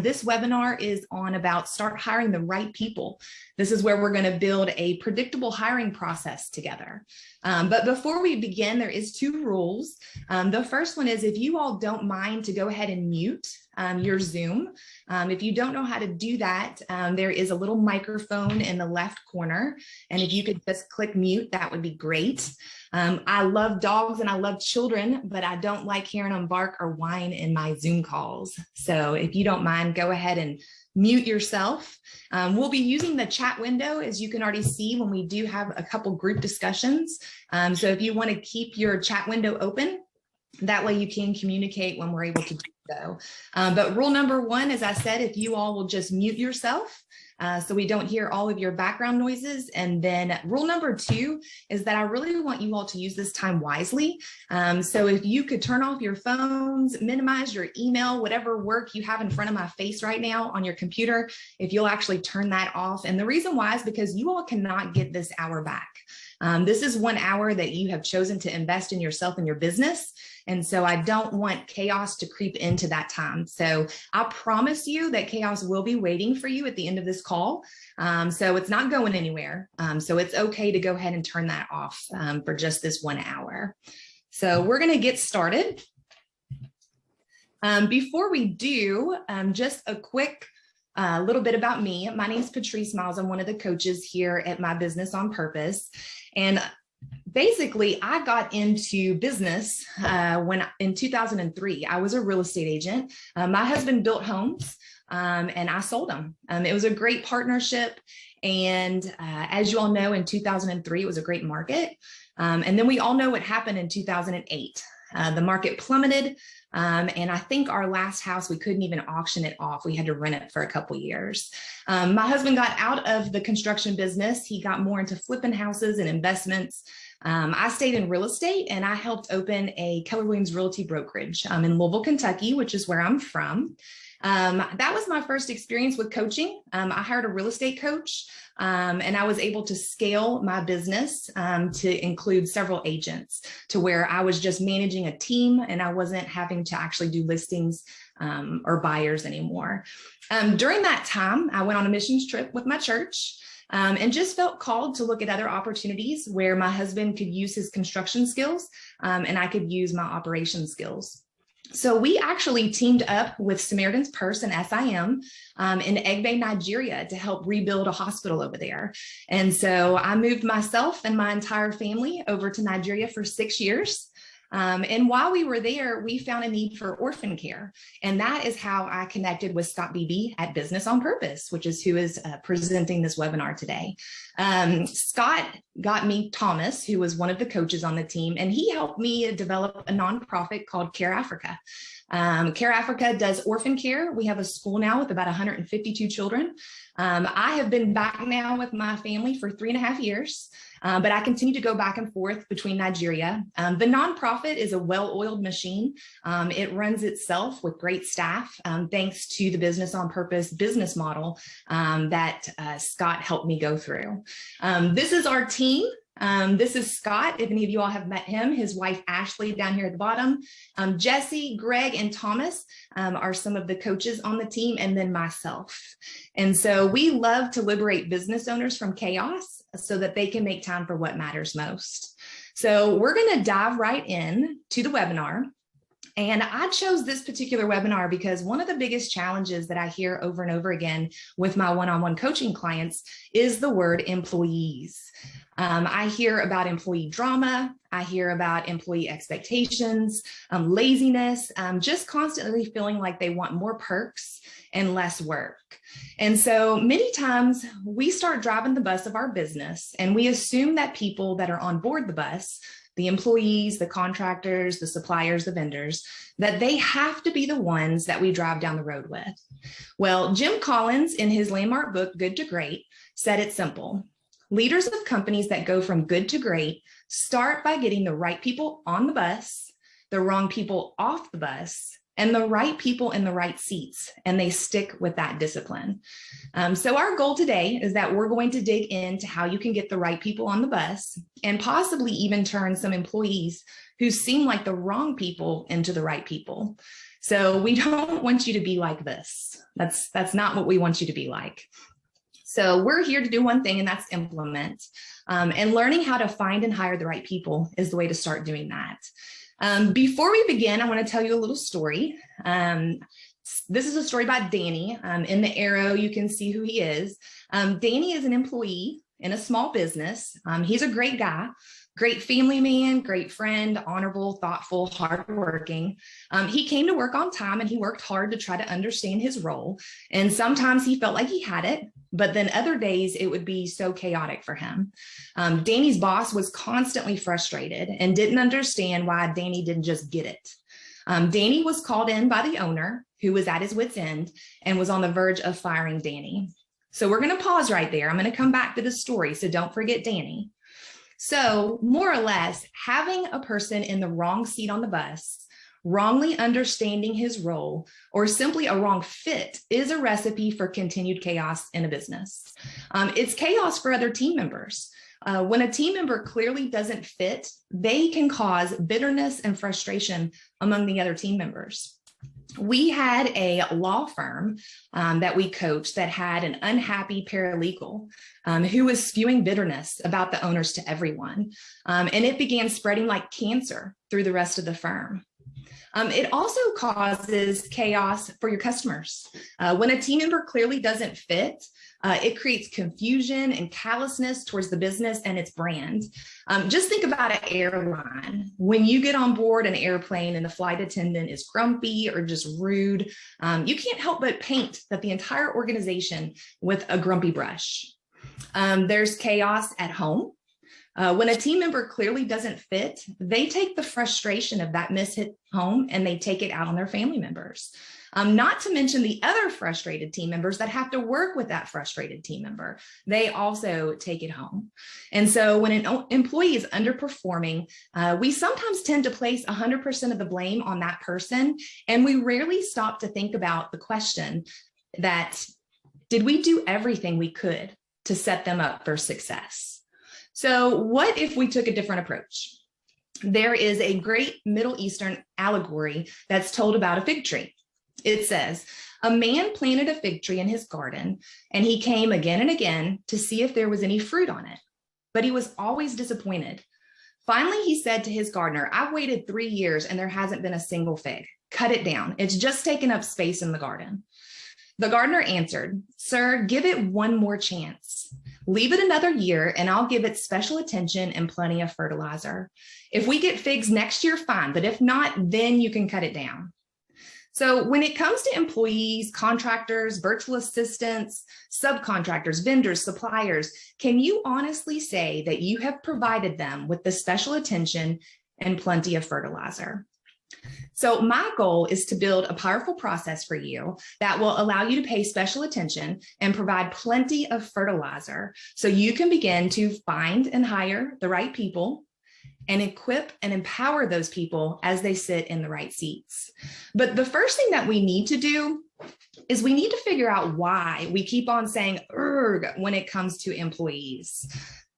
This webinar is on about start hiring the right people. This is where we're going to build a predictable hiring process together. But before we begin, there is 2 rules. The first one is if you all don't mind to go ahead and mute your Zoom. If you don't know how to do that, there is a little microphone in the left corner. And if you could just click mute, that would be great. I love dogs and I love children, but I don't like hearing them bark or whine in my Zoom calls. So if you don't mind, go ahead and mute yourself. We'll be using the chat window, as you can already see, when we do have a couple group discussions. So if you want to keep your chat window open, that way you can communicate when we're able to do so. But rule number 1, as I said, if you all will just mute yourself, so we don't hear all of your background noises. And then rule number 2 is that I really want you all to use this time wisely. So if you could turn off your phones, minimize your email, whatever work you have in front of my face right now on your computer, if you'll actually turn that off. And the reason why is because you all cannot get this hour back. This is 1 hour that you have chosen to invest in yourself and your business. And so I don't want chaos to creep into that time. So I promise you that chaos will be waiting for you at the end of this call. So it's not going anywhere. So it's okay to go ahead and turn that off for just this 1 hour. So we're going to get started. Before we do, just a quick little bit about me. My name is Patrice Miles. I'm one of the coaches here at My Business on Purpose. And basically, I got into business when in 2003. I was a real estate agent. My husband built homes and I sold them. It was a great partnership. And as you all know, in 2003, it was a great market. And then we all know what happened in 2008. The market plummeted. And I think our last house, we couldn't even auction it off. We had to rent it for a couple years. My husband got out of the construction business. He got more into flipping houses and investments. I stayed in real estate and I helped open a Keller Williams Realty brokerage in Louisville, Kentucky, which is where I'm from. That was my first experience with coaching. I hired a real estate coach and I was able to scale my business to include several agents to where I was just managing a team and I wasn't having to actually do listings or buyers anymore. During that time, I went on a missions trip with my church. And just felt called to look at other opportunities where my husband could use his construction skills and I could use my operation skills. So we actually teamed up with Samaritan's Purse and SIM in Egbe, Nigeria to help rebuild a hospital over there. And so I moved myself and my entire family over to Nigeria for 6 years. And while we were there, we found a need for orphan care. And that is how I connected with Scott Beebe at Business on Purpose, which is who is presenting this webinar today. Scott got me Thomas, who was one of the coaches on the team, and he helped me develop a nonprofit called Care Africa. Care Africa does orphan care. We have a school now with about 152 children. I have been back now with my family for 3.5 years. But I continue to go back and forth between Nigeria. The nonprofit is a well-oiled machine. It runs itself with great staff, thanks to the Business on Purpose business model that Scott helped me go through. This is our team. This is Scott. If any of you all have met him, his wife, Ashley, down here at the bottom. Jesse, Greg, and Thomas are some of the coaches on the team, and then myself. And so we love to liberate business owners from chaos so that they can make time for what matters most. So we're going to dive right in to the webinar. And I chose this particular webinar because one of the biggest challenges that I hear over and over again with my one-on-one coaching clients is the word employees. I hear about employee drama. I hear about employee expectations, laziness, just constantly feeling like they want more perks and less work. And so many times we start driving the bus of our business and we assume that people that are on board the bus, the employees, the contractors, the suppliers, the vendors, that they have to be the ones that we drive down the road with. Well, Jim Collins, in his landmark book, Good to Great, said it simple. Leaders of companies that go from good to great start by getting the right people on the bus, the wrong people off the bus, and the right people in the right seats, and they stick with that discipline. So our goal today is that we're going to dig into how you can get the right people on the bus and possibly even turn some employees who seem like the wrong people into the right people. So we don't want you to be like this. That's not what we want you to be like. So we're here to do one thing, and that's implement. And learning how to find and hire the right people is the way to start doing that. Before we begin, I want to tell you a little story. This is a story about Danny. In the arrow, you can see who he is. Danny is an employee in a small business. He's a great guy, great family man, great friend, honorable, thoughtful, hardworking. He came to work on time, and he worked hard to try to understand his role. And sometimes he felt like he had it, but then other days it would be so chaotic for him. Danny's boss was constantly frustrated and didn't understand why Danny didn't just get it. Danny was called in by the owner, who was at his wit's end and was on the verge of firing Danny. So we're going to pause right there. I'm going to come back to the story, so don't forget Danny. So more or less, having a person in the wrong seat on the bus, wrongly understanding his role, or simply a wrong fit is a recipe for continued chaos in a business. It's chaos for other team members. When a team member clearly doesn't fit, they can cause bitterness and frustration among the other team members. We had a law firm that we coached that had an unhappy paralegal who was spewing bitterness about the owners to everyone. And it began spreading like cancer through the rest of the firm. It also causes chaos for your customers. When a team member clearly doesn't fit, it creates confusion and callousness towards the business and its brand. Just think about an airline. When you get on board an airplane and the flight attendant is grumpy or just rude, you can't help but paint that the entire organization with a grumpy brush. There's chaos at home. When a team member clearly doesn't fit, they take the frustration of that mishit home and they take it out on their family members. Not to mention the other frustrated team members that have to work with that frustrated team member. They also take it home. And so when an employee is underperforming, we sometimes tend to place 100% of the blame on that person. And we rarely stop to think about the question that, did we do everything we could to set them up for success? So what if we took a different approach? There is a great Middle Eastern allegory that's told about a fig tree. It says, a man planted a fig tree in his garden, and he came again and again to see if there was any fruit on it. But he was always disappointed. Finally, he said to his gardener, I've waited 3 years and there hasn't been a single fig. Cut it down. It's just taken up space in the garden. The gardener answered, Sir, give it one more chance. Leave it another year and I'll give it special attention and plenty of fertilizer. If we get figs next year, fine. But if not, then you can cut it down. So when it comes to employees, contractors, virtual assistants, subcontractors, vendors, suppliers, can you honestly say that you have provided them with the special attention and plenty of fertilizer? So my goal is to build a powerful process for you that will allow you to pay special attention and provide plenty of fertilizer so you can begin to find and hire the right people and equip and empower those people as they sit in the right seats. But the first thing that we need to do is we need to figure out why we keep on saying "erg" when it comes to employees.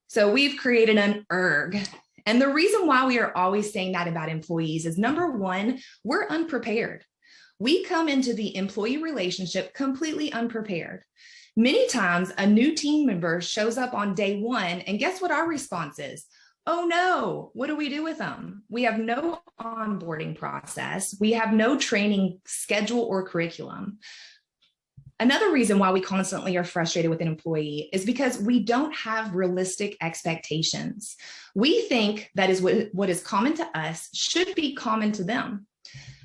So we've created an "erg." And the reason why we are always saying that about employees is, number one, we're unprepared. We come into the employee relationship completely unprepared. Many times a new team member shows up on day one, and guess what our response is? Oh no, what do we do with them? We have no onboarding process. We have no training schedule or curriculum. Another reason why we constantly are frustrated with an employee is because we don't have realistic expectations. We think that is what is common to us should be common to them.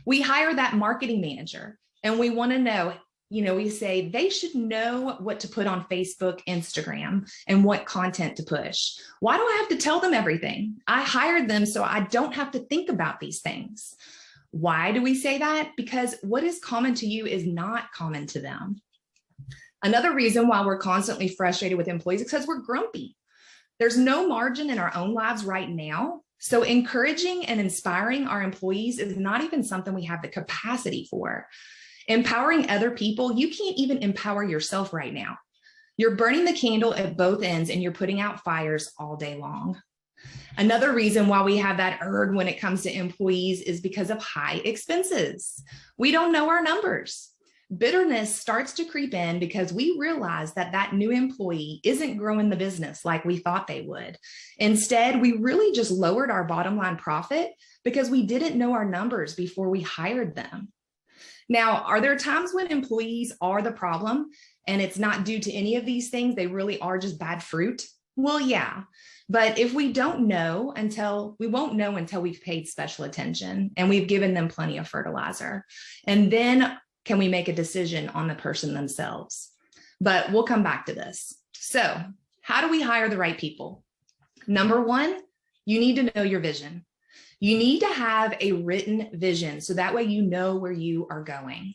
We hire that marketing manager and we want to know, we say they should know what to put on Facebook, Instagram, and what content to push. Why do I have to tell them everything? I hired them so I don't have to think about these things. Why do we say that? Because what is common to you is not common to them. Another reason why we're constantly frustrated with employees is because we're grumpy. There's no margin in our own lives right now. So encouraging and inspiring our employees is not even something we have the capacity for. Empowering other people, you can't even empower yourself right now. You're burning the candle at both ends and you're putting out fires all day long. Another reason why we have that urge when it comes to employees is because of high expenses. We don't know our numbers. Bitterness starts to creep in because we realize that that new employee isn't growing the business like we thought they would. Instead, we really just lowered our bottom line profit because we didn't know our numbers before we hired them. Now, are there times when employees are the problem and it's not due to any of these things? They really are just bad fruit? Well, yeah. But if we don't know we won't know until we've paid special attention and we've given them plenty of fertilizer. And then can we make a decision on the person themselves? But we'll come back to this. So how do we hire the right people? Number one, you need to know your vision. You need to have a written vision so that way you know where you are going.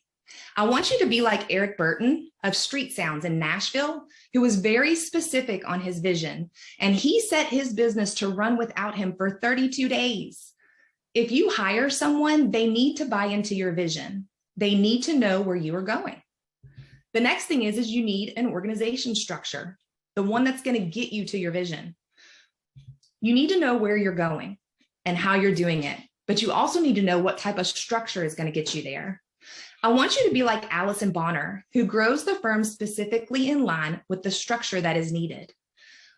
I want you to be like Eric Burton of Street Sounds in Nashville, who was very specific on his vision, and he set his business to run without him for 32 days. If you hire someone, they need to buy into your vision. They need to know where you are going. The next thing is you need an organization structure, the one that's going to get you to your vision. You need to know where you're going and how you're doing it, but you also need to know what type of structure is going to get you there. I want you to be like Allison Bonner, who grows the firm specifically in line with the structure that is needed.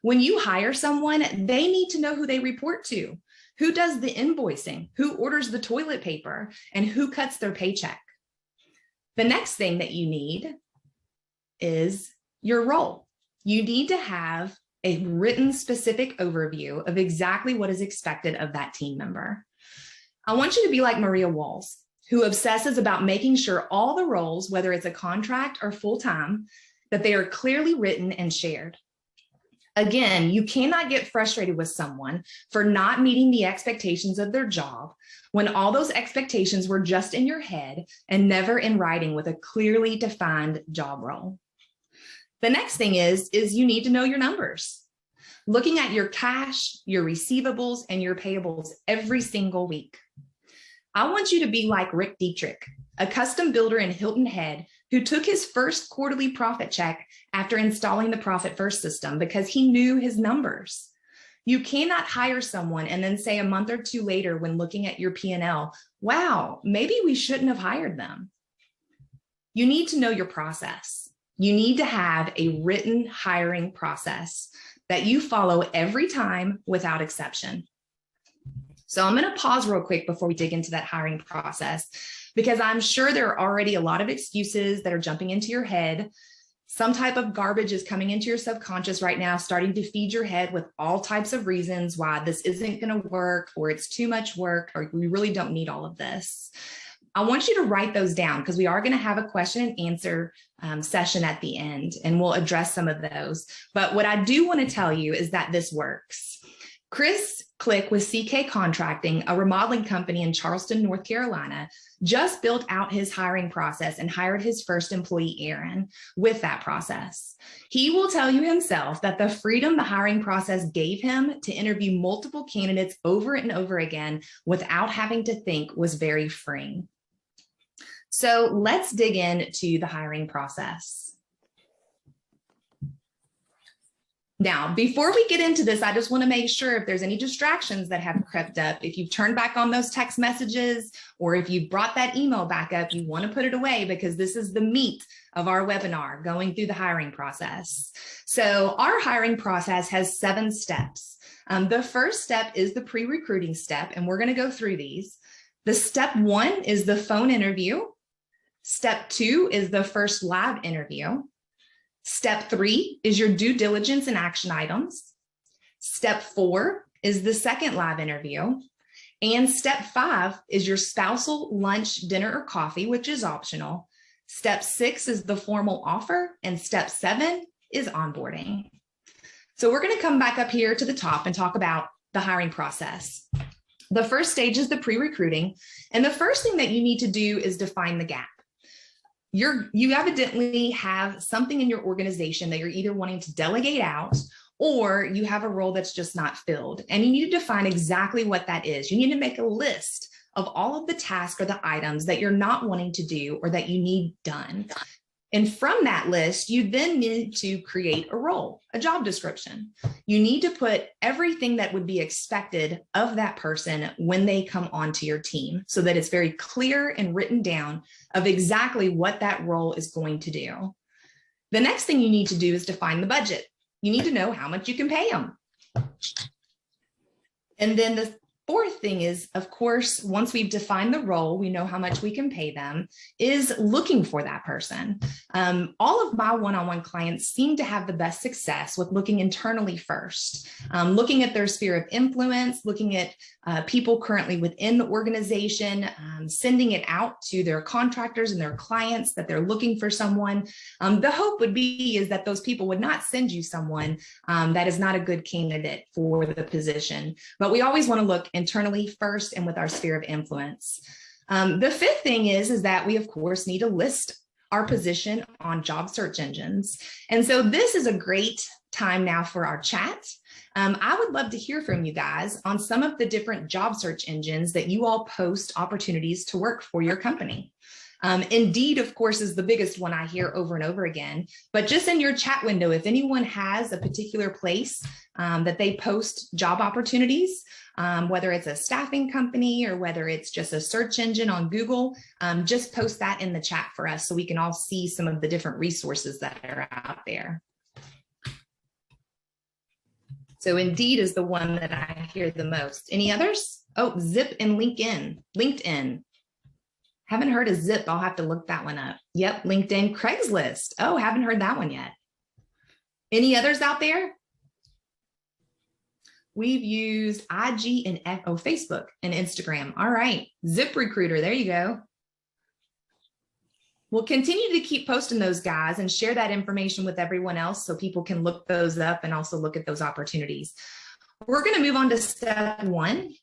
When you hire someone, they need to know who they report to, who does the invoicing, who orders the toilet paper, and who cuts their paycheck. The next thing that you need is your role. You need to have a written specific overview of exactly what is expected of that team member. I want you to be like Maria Walls, who obsesses about making sure all the roles, whether it's a contract or full-time, that they are clearly written and shared. Again, you cannot get frustrated with someone for not meeting the expectations of their job when all those expectations were just in your head and never in writing with a clearly defined job role. The next thing is you need to know your numbers. Looking at your cash, your receivables, and your payables every single week. I want you to be like Rick Dietrich, a custom builder in Hilton Head who took his first quarterly profit check after installing the Profit First system because he knew his numbers. You cannot hire someone and then say a month or two later when looking at your P&L, wow, maybe we shouldn't have hired them. You need to know your process. You need to have a written hiring process that you follow every time without exception. So I'm going to pause real quick before we dig into that hiring process, because I'm sure there are already a lot of excuses that are jumping into your head. Some type of garbage is coming into your subconscious right now, starting to feed your head with all types of reasons why this isn't going to work, or it's too much work, or we really don't need all of this. I want you to write those down because we are going to have a question and answer session at the end, and we'll address some of those. But what I do want to tell you is that this works. Chris Click with CK Contracting, a remodeling company in Charleston, North Carolina, just built out his hiring process and hired his first employee, Aaron, with that process. He will tell you himself that the freedom the hiring process gave him to interview multiple candidates over and over again without having to think was very freeing. So let's dig into the hiring process. Now, before we get into this, I just want to make sure if there's any distractions that have crept up, if you've turned back on those text messages, or if you've brought that email back up, you want to put it away because this is the meat of our webinar, going through the hiring process. So our hiring process has 7 steps. The first step is the pre-recruiting step, and we're going to go through these. The step 1 is the phone interview. Step 2 is the first live interview. Step 3 is your due diligence and action items. Step 4 is the second live interview. And step 5 is your spousal lunch, dinner, or coffee, which is optional. Step 6 is the formal offer. And step 7 is onboarding. So we're going to come back up here to the top and talk about the hiring process. The first stage is the pre-recruiting. And the first thing that you need to do is define the gap. You evidently have something in your organization that you're either wanting to delegate out, or you have a role that's just not filled, and you need to define exactly what that is. You need to make a list of all of the tasks or the items that you're not wanting to do or that you need done. And from that list, you then need to create a role, a job description. You need to put everything that would be expected of that person when they come onto your team so that it's very clear and written down of exactly what that role is going to do. The next thing you need to do is define the budget. You need to know how much you can pay them. And then the fourth thing is, of course, once we've defined the role, we know how much we can pay them, is looking for that person. All of my one-on-one clients seem to have the best success with looking internally first, looking at their sphere of influence, looking at people currently within the organization, sending it out to their contractors and their clients that they're looking for someone. The hope would be is that those people would not send you someone that is not a good candidate for the position. But we always want to look internally first and with our sphere of influence. The fifth thing is that we, of course, need to list our position on job search engines. And so this is a great time now for our chat. I would love to hear from you guys on some of the different job search engines that you all post opportunities to work for your company. Indeed, of course, is the biggest one I hear over and over again. But just in your chat window, if anyone has a particular place that they post job opportunities, whether it's a staffing company or whether it's just a search engine on Google, just post that in the chat for us so we can all see some of the different resources that are out there. So Indeed is the one that I hear the most. Any others? Oh, Zip and LinkedIn. Haven't heard of Zip. I'll have to look that one up. Yep, LinkedIn, Craigslist. Oh, haven't heard that one yet. Any others out there? We've used IG and Facebook and Instagram. All right, ZipRecruiter, there you go. We'll continue to keep posting those guys and share that information with everyone else so people can look those up and also look at those opportunities. We're going to move on to step one,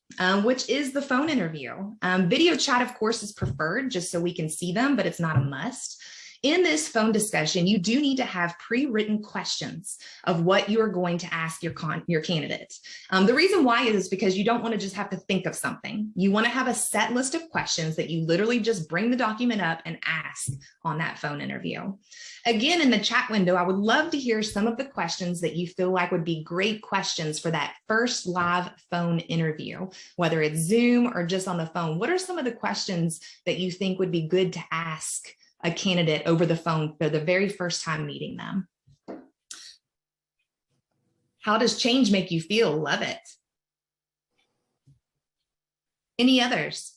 which is the phone interview. Video chat, of course, is preferred just so we can see them, but it's not a must. In this phone discussion, you do need to have pre-written questions of what you are going to ask your candidate. The reason why is because you don't want to just have to think of something. You want to have a set list of questions that you literally just bring the document up and ask on that phone interview. Again, in the chat window, I would love to hear some of the questions that you feel like would be great questions for that first live phone interview, whether it's Zoom or just on the phone. What are some of the questions that you think would be good to ask a candidate over the phone for the very first time meeting them? How does change make you feel? Love it. Any others?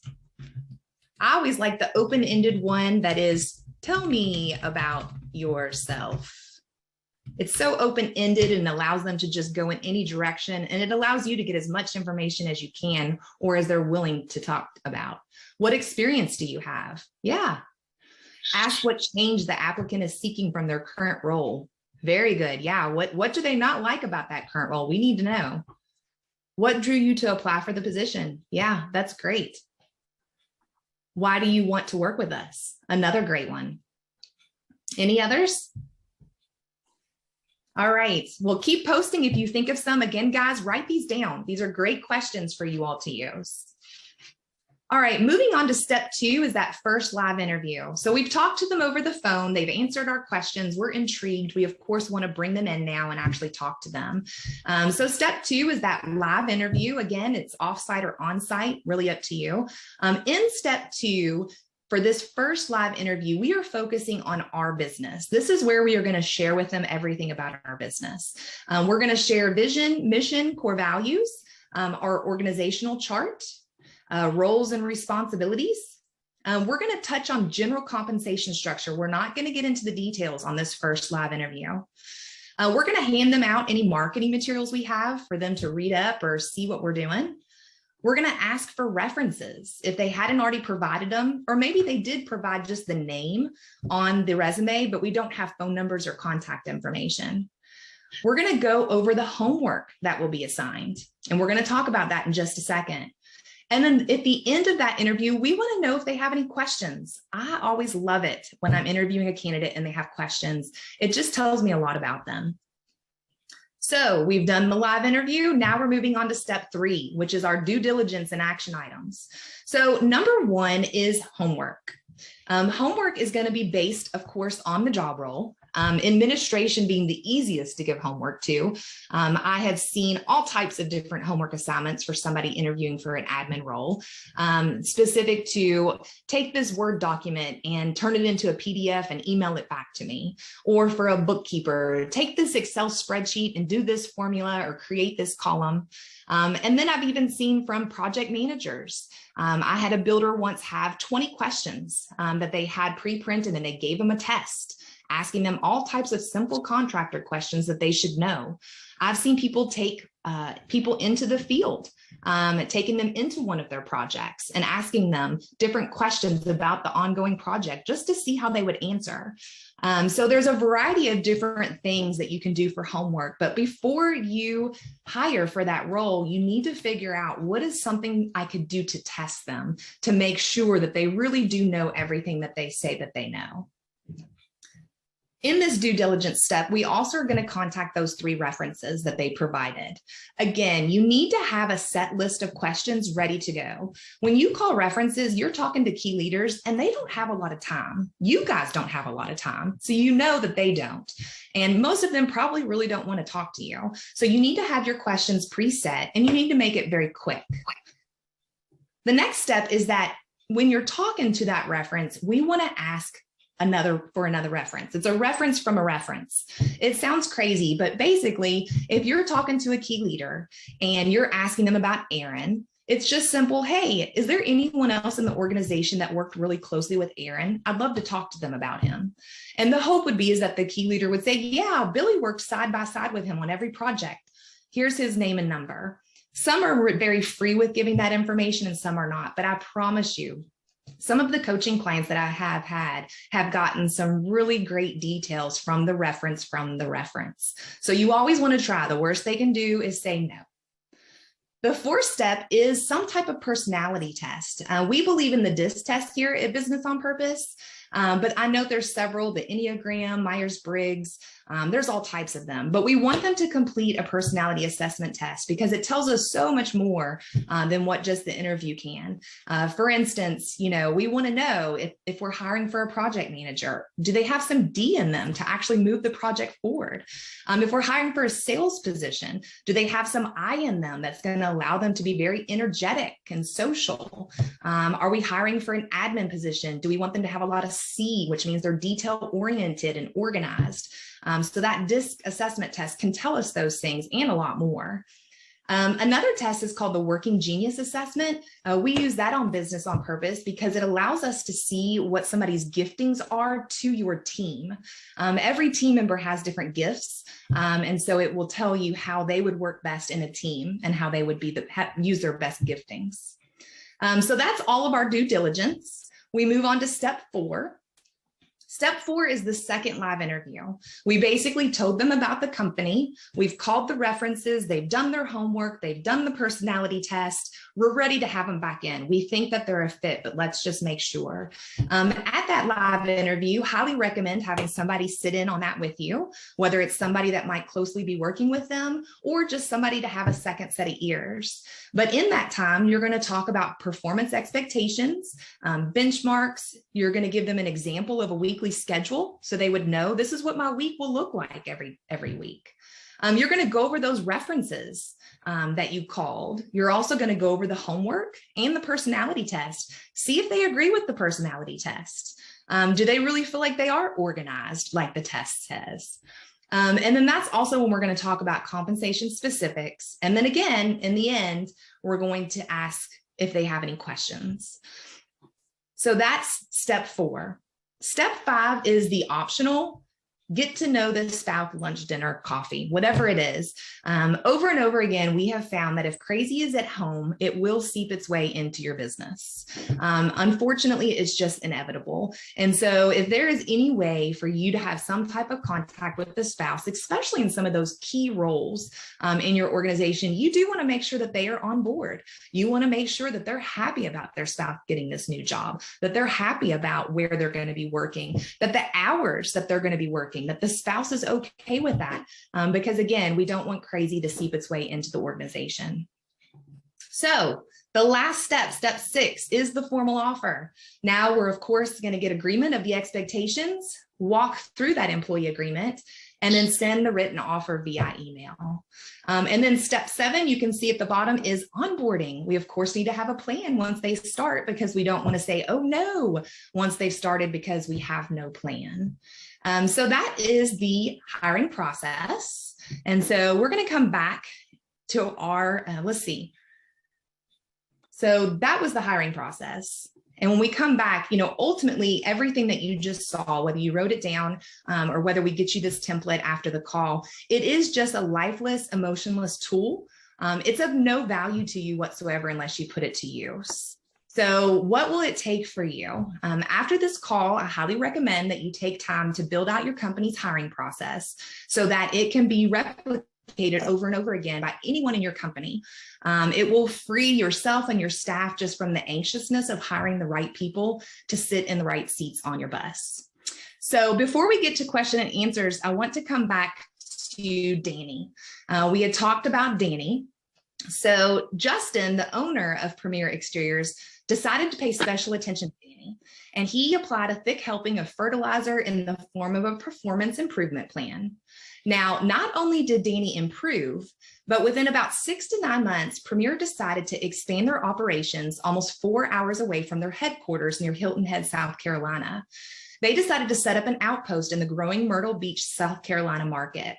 I always like the open-ended one that is, tell me about yourself. It's so open-ended and allows them to just go in any direction, and it allows you to get as much information as you can or as they're willing to talk about. What experience do you have? Yeah. Ask what change the applicant is seeking from their current role. Very good. Yeah. What do they not like about that current role? We need to know. What drew you to apply for the position? Yeah, that's great. Why do you want to work with us? Another great one. Any others? All right. Well, keep posting if you think of some. Again, guys, write these down. These are great questions for you all to use. All right, moving on to step two is that first live interview. So we've talked to them over the phone. They've answered our questions. We're intrigued. We, of course, want to bring them in now and actually talk to them. So step two is that live interview. Again, it's offsite or onsite, really up to you. In step two, for this first live interview, we are focusing on our business. This is where we are going to share with them everything about our business. We're going to share vision, mission, core values, our organizational chart, roles and responsibilities. We're going to touch on general compensation structure. We're not going to get into the details on this first live interview. We're going to hand them out any marketing materials we have for them to read up or see what we're doing. We're going to ask for references if they hadn't already provided them, or maybe they did provide just the name on the resume, but we don't have phone numbers or contact information. We're going to go over the homework that will be assigned, and we're going to talk about that in just a second. And then at the end of that interview, we want to know if they have any questions. I always love it when I'm interviewing a candidate and they have questions. It just tells me a lot about them. So we've done the live interview. Now we're moving on to step three, which is our due diligence and action items. So number one is homework. Homework is going to be based, of course, on the job role. Administration being the easiest to give homework to. I have seen all types of different homework assignments for somebody interviewing for an admin role, specific to take this Word document and turn it into a PDF and email it back to me. Or for a bookkeeper, take this Excel spreadsheet and do this formula or create this column. And then I've even seen from project managers. I had a builder once have 20 questions that they had pre-printed, and they gave them a test, asking them all types of simple contractor questions that they should know. I've seen people take people into the field, taking them into one of their projects and asking them different questions about the ongoing project just to see how they would answer. So there's a variety of different things that you can do for homework, but before you hire for that role, you need to figure out what is something I could do to test them to make sure that they really do know everything that they say that they know. In this due diligence step, we also are going to contact those 3 references that they provided. Again, you need to have a set list of questions ready to go. When you call references, you're talking to key leaders and they don't have a lot of time. You guys don't have a lot of time, so you know that they don't. And most of them probably really don't want to talk to you. So you need to have your questions preset and you need to make it very quick. The next step is that when you're talking to that reference, we want to ask another reference. It's a reference from a reference. It sounds crazy, but basically, if you're talking to a key leader and you're asking them about Aaron, it's just simple. Hey, is there anyone else in the organization that worked really closely with Aaron? I'd love to talk to them about him. And the hope would be is that the key leader would say, yeah, Billy worked side by side with him on every project. Here's his name and number. Some are very free with giving that information and some are not, but I promise you, some of the coaching clients that I have had have gotten some really great details from the reference. So you always want to try. The worst they can do is say no. The 4th step is some type of personality test. We believe in the DISC test here at Business on Purpose, but I know there's several, the Enneagram, Myers-Briggs, there's all types of them, but we want them to complete a personality assessment test because it tells us so much more than what just the interview can. For instance, we want to know if we're hiring for a project manager, do they have some D in them to actually move the project forward? If we're hiring for a sales position, do they have some I in them that's going to allow them to be very energetic and social? Are we hiring for an admin position? Do we want them to have a lot of C, which means they're detail oriented and organized? So that DISC assessment test can tell us those things and a lot more. Another test is called the Working Genius Assessment. We use that on Business on Purpose because it allows us to see what somebody's giftings are to your team. Every team member has different gifts, and so it will tell you how they would work best in a team and how they would use their best giftings. So that's all of our due diligence. We move on to step 4. Step 4 is the second live interview. We basically told them about the company. We've called the references. They've done their homework. They've done the personality test. We're ready to have them back in. We think that they're a fit, but let's just make sure. At that live interview, highly recommend having somebody sit in on that with you, whether it's somebody that might closely be working with them or just somebody to have a second set of ears. But in that time, you're going to talk about performance expectations, benchmarks. You're going to give them an example of a weekly schedule so they would know this is what my week will look like every week. You're going to go over those references that you called. You're also going to go over the homework and the personality test. See if they agree with the personality test. Do they really feel like they are organized like the test says? And then that's also when we're going to talk about compensation specifics. And then again, in the end, we're going to ask if they have any questions. So that's step 4. Step 5 is the optional get to know the spouse, lunch, dinner, coffee, whatever it is. Over and over again, we have found that if crazy is at home, it will seep its way into your business. Unfortunately, it's just inevitable. And so if there is any way for you to have some type of contact with the spouse, especially in some of those key roles in your organization, you do want to make sure that they are on board. You want to make sure that they're happy about their spouse getting this new job, that they're happy about where they're going to be working, that the hours that they're going to be working, that the spouse is okay with that. Because again, we don't want crazy to seep its way into the organization. So the last step, step 6, is the formal offer. Now we're, of course, going to get agreement of the expectations, walk through that employee agreement, and then send the written offer via email. And then step 7, you can see at the bottom, is onboarding. We, of course, need to have a plan once they start, because we don't want to say, oh no, once they've started, because we have no plan. So that is the hiring process. And so we're going to come back to our, let's see. So that was the hiring process. And when we come back, ultimately everything that you just saw, whether you wrote it down or whether we get you this template after the call, it is just a lifeless, emotionless tool. It's of no value to you whatsoever unless you put it to use. So what will it take for you? After this call, I highly recommend that you take time to build out your company's hiring process so that it can be replicated over and over again by anyone in your company. It will free yourself and your staff just from the anxiousness of hiring the right people to sit in the right seats on your bus. So before we get to question and answers, I want to come back to Danny. We had talked about Danny. So Justin, the owner of Premier Exteriors, decided to pay special attention to Danny, and he applied a thick helping of fertilizer in the form of a performance improvement plan. Now, not only did Danny improve, but within about 6 to 9 months, Premier decided to expand their operations almost 4 hours away from their headquarters near Hilton Head, South Carolina. They decided to set up an outpost in the growing Myrtle Beach, South Carolina market.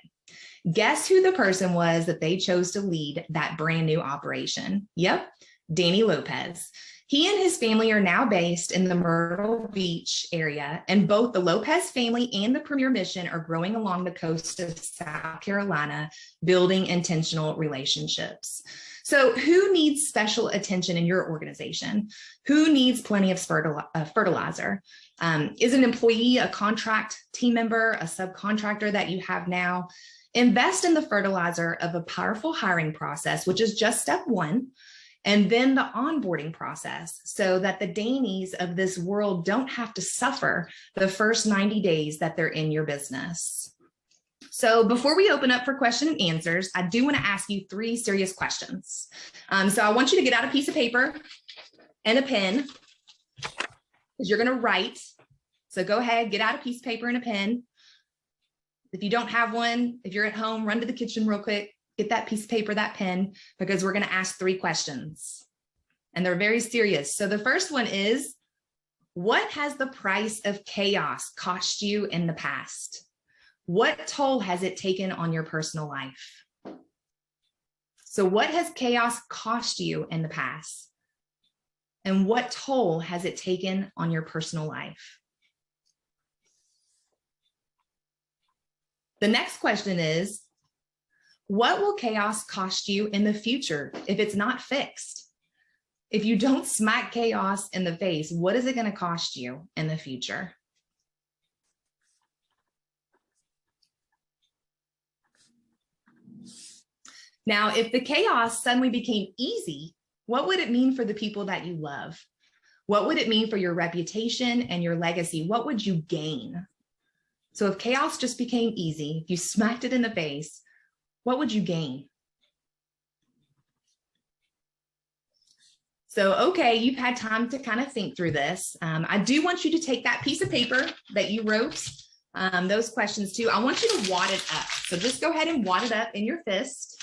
Guess who the person was that they chose to lead that brand new operation? Yep, Danny Lopez. He and his family are now based in the Myrtle Beach area, and both the Lopez family and the Premier Mission are growing along the coast of South Carolina, building intentional relationships. So who needs special attention in your organization? Who needs plenty of fertilizer? Is an employee, a contract team member, a subcontractor that you have now? Invest in the fertilizer of a powerful hiring process, which is just step 1. And then the onboarding process, so that the Daneys of this world don't have to suffer the first 90 days that they're in your business. So before we open up for question and answers, I do want to ask you 3 serious questions. So I want you to get out a piece of paper and a pen, because you're going to write. So go ahead, get out a piece of paper and a pen. If you don't have one, if you're at home, run to the kitchen real quick. Get that piece of paper, that pen, because we're going to ask 3 questions, and they're very serious. So the first one is, what has the price of chaos cost you in the past? What toll has it taken on your personal life? So what has chaos cost you in the past? And what toll has it taken on your personal life? The next question is, what will chaos cost you in the future if it's not fixed? If you don't smack chaos in the face, what is it going to cost you in the future? Now, if the chaos suddenly became easy, what would it mean for the people that you love? What would it mean for your reputation and your legacy? What would you gain? So if chaos just became easy, if you smacked it in the face, what would you gain? So, okay, you've had time to kind of think through this. I do want you to take that piece of paper that you wrote, those questions too. I want you to wad it up. So just go ahead and wad it up in your fist.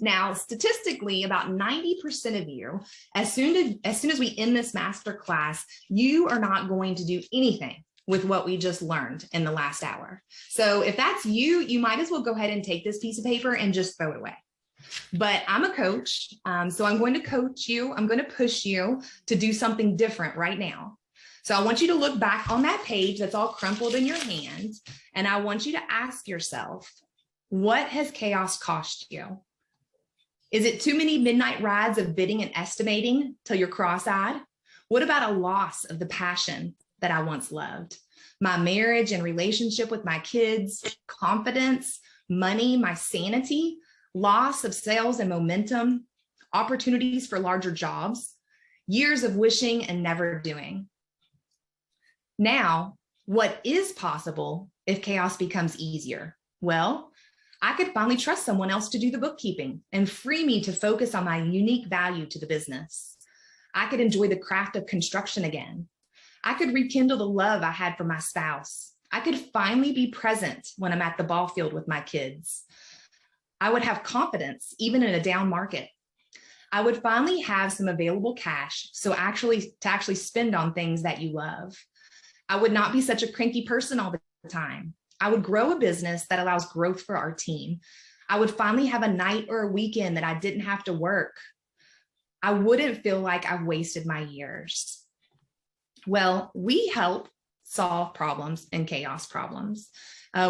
Now, statistically, about 90% of you, as soon as we end this master class, you are not going to do anything with what we just learned in the last hour. So if that's you, you might as well go ahead and take this piece of paper and just throw it away. But I'm a coach, so I'm going to coach you. I'm going to push you to do something different right now. So I want you to look back on that page that's all crumpled in your hand, and I want you to ask yourself, what has chaos cost you? Is it too many midnight rides of bidding and estimating till you're cross-eyed? What about a loss of the passion that I once loved? My marriage and relationship with my kids, confidence, money, my sanity, loss of sales and momentum, opportunities for larger jobs, years of wishing and never doing. Now, what is possible if chaos becomes easier? Well, I could finally trust someone else to do the bookkeeping and free me to focus on my unique value to the business. I could enjoy the craft of construction again. I could rekindle the love I had for my spouse. I could finally be present when I'm at the ball field with my kids. I would have confidence even in a down market. I would finally have some available cash to actually spend on things that you love. I would not be such a cranky person all the time. I would grow a business that allows growth for our team. I would finally have a night or a weekend that I didn't have to work. I wouldn't feel like I've wasted my years. Well, we help solve problems and chaos problems.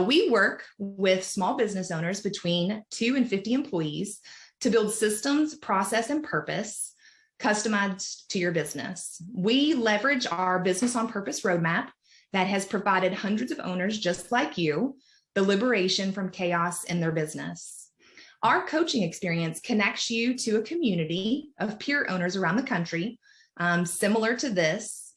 We work with small business owners between 2 and 50 employees to build systems, process, and purpose customized to your business. We leverage our Business on Purpose roadmap that has provided hundreds of owners just like you the liberation from chaos in their business. Our coaching experience connects you to a community of peer owners around the country, similar to this.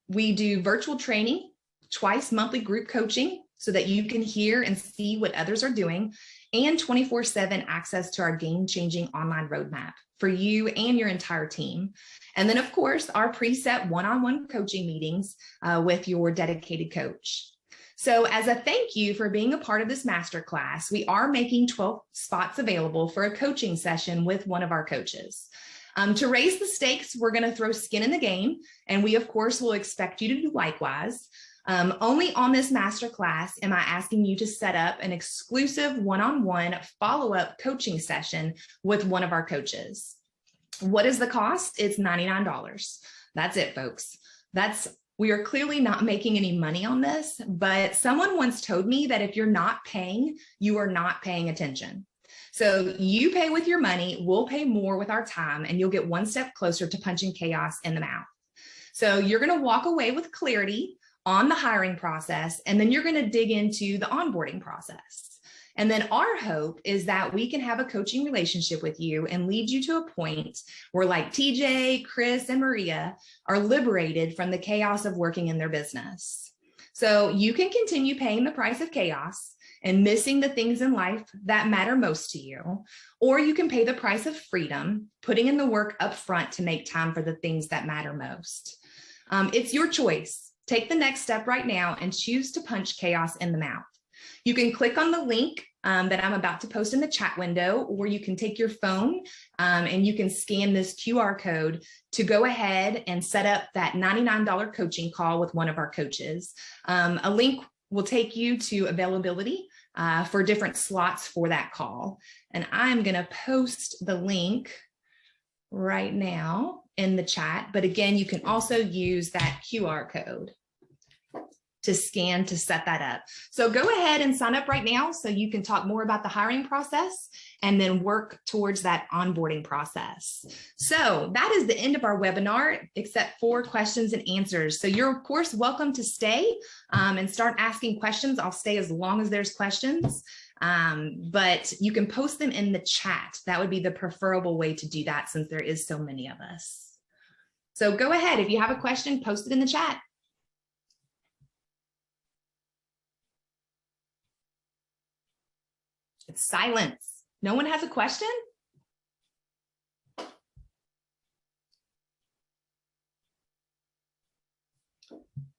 We do virtual training, twice monthly group coaching so that you can hear and see what others are doing, and 24/7 access to our game-changing online roadmap for you and your entire team. And then, of course, our preset one-on-one coaching meetings with your dedicated coach. So as a thank you for being a part of this masterclass, we are making 12 spots available for a coaching session with one of our coaches. To raise the stakes, we're going to throw skin in the game, and we, of course, will expect you to do likewise. Only on this masterclass am I asking you to set up an exclusive one-on-one follow-up coaching session with one of our coaches. What is the cost? It's $99. That's it, folks. We are clearly not making any money on this, but someone once told me that if you're not paying, you are not paying attention. So you pay with your money, we'll pay more with our time, and you'll get one step closer to punching chaos in the mouth. So you're going to walk away with clarity on the hiring process, and then you're going to dig into the onboarding process. And then our hope is that we can have a coaching relationship with you and lead you to a point where, like TJ, Chris, and Maria, are liberated from the chaos of working in their business. So you can continue paying the price of chaos and missing the things in life that matter most to you, or you can pay the price of freedom, putting in the work up front to make time for the things that matter most. It's your choice. Take the next step right now and choose to punch chaos in the mouth. You can click on the link that I'm about to post in the chat window, or you can take your phone and you can scan this QR code to go ahead and set up that $99 coaching call with one of our coaches. A link will take you to availability for different slots for that call. And I'm going to post the link right now in the chat. But again, you can also use that QR code to scan to set that up. So go ahead and sign up right now so you can talk more about the hiring process and then work towards that onboarding process. So that is the end of our webinar, except for questions and answers. So you're, of course, welcome to stay and start asking questions. I'll stay as long as there's questions, but you can post them in the chat. That would be the preferable way to do that since there is so many of us. So go ahead. If you have a question, post it in the chat. It's silence. No one has a question?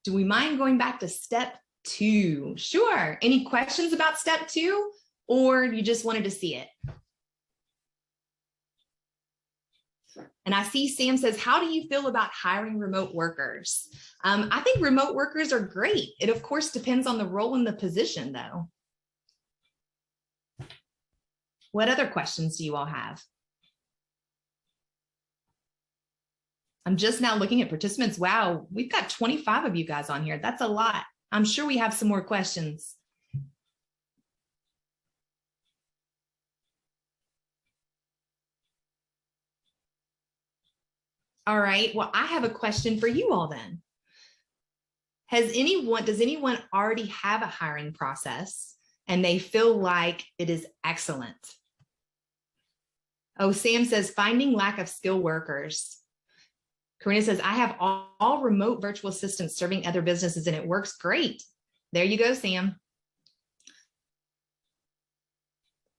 Do we mind going back to step 2? Sure. Any questions about step 2, or you just wanted to see it? And I see Sam says, how do you feel about hiring remote workers? I think remote workers are great. It, of course, depends on the role and the position, though. What other questions do you all have? I'm just now looking at participants. Wow, we've got 25 of you guys on here. That's a lot. I'm sure we have some more questions. All right, well, I have a question for you all then. Does anyone already have a hiring process and they feel like it is excellent? Oh, Sam says, finding lack of skilled workers. Karina says, I have all remote virtual assistants serving other businesses and it works great. There you go, Sam.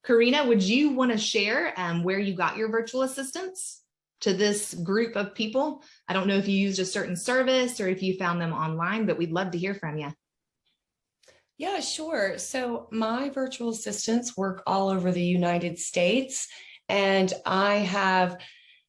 Karina, would you want to share where you got your virtual assistants to this group of people? I don't know if you used a certain service or if you found them online, but we'd love to hear from you. Yeah, sure. So my virtual assistants work all over the United States, and I have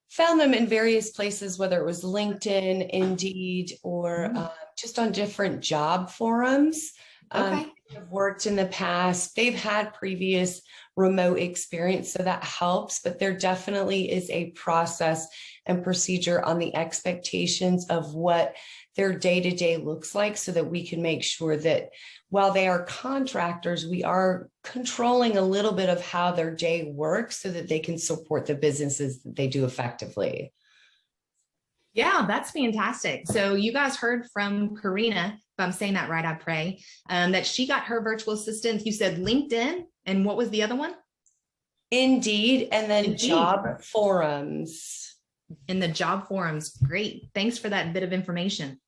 found them in various places, whether it was LinkedIn, Indeed, or just on different job forums. Okay. Have worked in the past. They've had previous remote experience, so that helps, but there definitely is a process and procedure on the expectations of what their day-to-day looks like, so that we can make sure that while they are contractors, we are controlling a little bit of how their day works so that they can support the businesses that they do effectively. Yeah, that's fantastic. So you guys heard from Karina, if I'm saying that right, I pray, that she got her virtual assistant. You said LinkedIn, and what was the other one? Indeed, and then Indeed. job forums. In the job forums. Great. Thanks for that bit of information.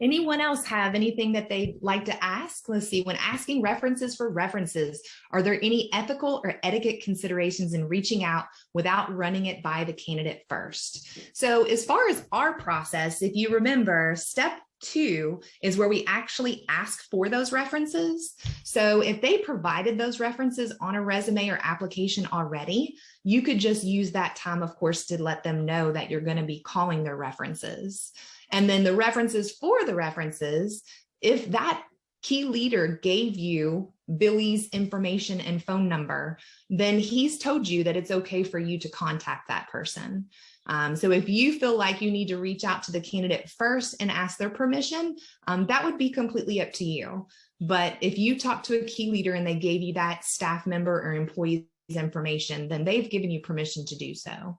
Anyone else have anything that they'd like to ask? Let's see, when asking references for references, are there any ethical or etiquette considerations in reaching out without running it by the candidate first? So as far as our process, if you remember, step 2 is where we actually ask for those references. So if they provided those references on a resume or application already, you could just use that time, of course, to let them know that you're going to be calling their references. And then the references for the references, if that key leader gave you Billy's information and phone number, then he's told you that it's okay for you to contact that person. So if you feel like you need to reach out to the candidate first and ask their permission, that would be completely up to you. But if you talk to a key leader and they gave you that staff member or employee's information, then they've given you permission to do so.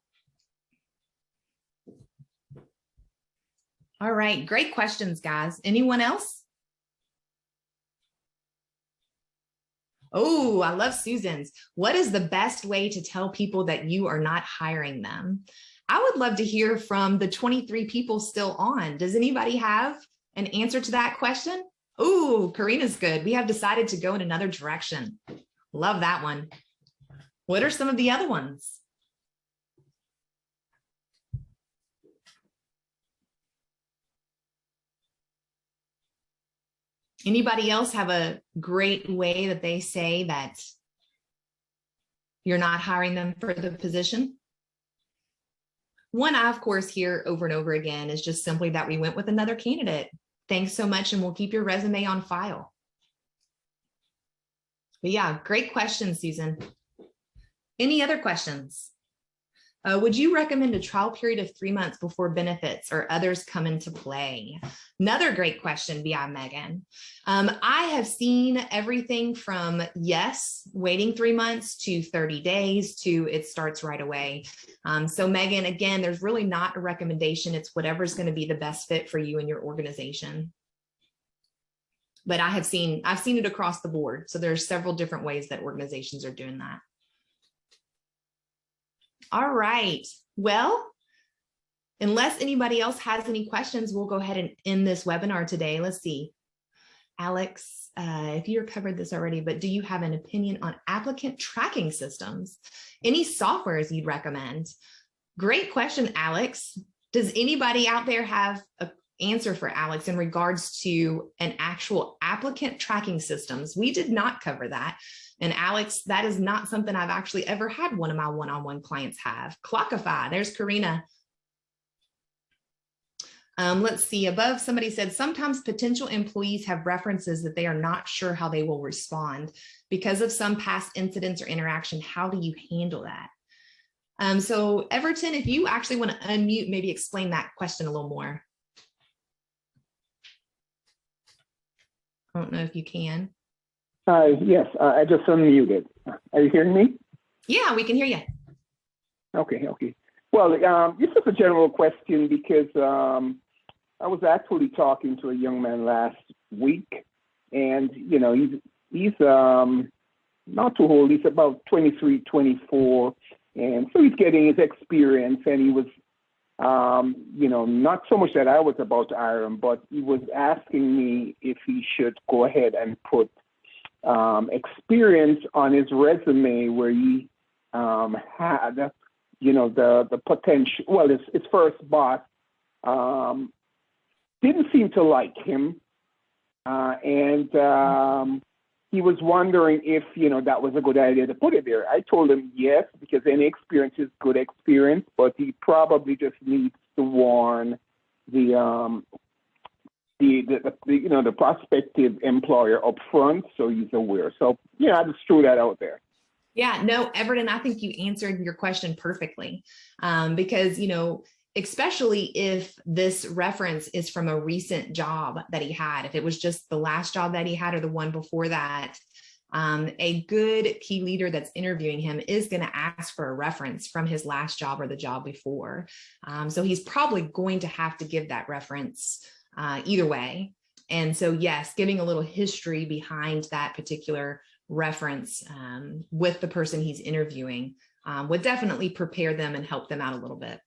All right, great questions, guys. Anyone else? Oh, I love Susan's. What is the best way to tell people that you are not hiring them? I would love to hear from the 23 people still on. Does anybody have an answer to that question? Oh, Karina's good. We have decided to go in another direction. Love that one. What are some of the other ones? Anybody else have a great way that they say that you're not hiring them for the position? One I, of course, hear over and over again is just simply that we went with another candidate. Thanks so much, and we'll keep your resume on file. But yeah, great question, Susan. Any other questions? Would you recommend a trial period of 3 months before benefits or others come into play? Another great question via Megan. I have seen everything from yes, waiting 3 months to 30 days to it starts right away. So Megan, again, there's really not a recommendation. It's whatever's going to be the best fit for you and your organization. But I've seen it across the board. So there's several different ways that organizations are doing that. All right. Well, unless anybody else has any questions, we'll go ahead and end this webinar today. Let's see. Alex, if you covered this already, but do you have an opinion on applicant tracking systems? Any softwares you'd recommend? Great question, Alex. Does anybody out there have an answer for Alex in regards to an actual applicant tracking systems? We did not cover that. And Alex, that is not something I've actually ever had one of my one-on-one clients have. Clockify, there's Karina. Let's see, above somebody said, sometimes potential employees have references that they are not sure how they will respond because of some past incidents or interaction. How do you handle that? So Everton, if you actually want to unmute, maybe explain that question a little more. I don't know if you can. Yes, I just unmuted. Are you hearing me? Yeah, we can hear you. Okay. Well, this is a general question because I was actually talking to a young man last week, and he's not too old. He's about 23, 24, and so he's getting his experience. And he was not so much that I was about to hire him, but he was asking me if he should go ahead and put experience on his resume where he had, the potential. Well, his first boss didn't seem to like him, and he was wondering if that was a good idea to put it there. I told him yes, because any experience is good experience, but he probably just needs to warn the prospective employer up front, so he's aware. So I just threw that out there. Yeah, no, Everett, I think you answered your question perfectly, because especially if this reference is from a recent job that he had. If it was just the last job that he had or the one before that, a good key leader that's interviewing him is going to ask for a reference from his last job or the job before. So he's probably going to have to give that reference either way. And so, yes, giving a little history behind that particular reference with the person he's interviewing would definitely prepare them and help them out a little bit.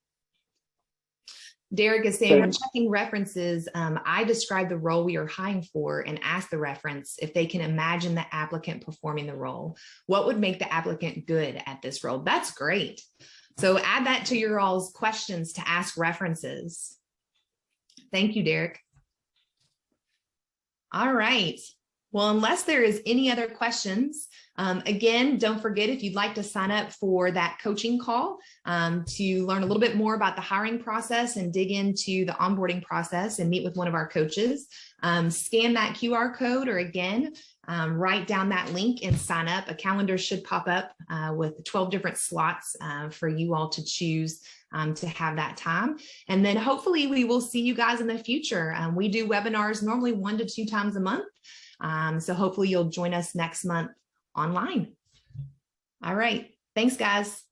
Derek is saying, when checking references, I describe the role we are hiring for and ask the reference if they can imagine the applicant performing the role. What would make the applicant good at this role? That's great. So add that to your all's questions to ask references. Thank you, Derek. All right. Well, unless there is any other questions, again, don't forget, if you'd like to sign up for that coaching call to learn a little bit more about the hiring process and dig into the onboarding process and meet with one of our coaches, scan that QR code, or again, write down that link and sign up. A calendar should pop up with 12 different slots for you all to choose to have that time. And then hopefully we will see you guys in the future. We do webinars normally 1 to 2 times a month. So hopefully you'll join us next month online. All right. Thanks, guys.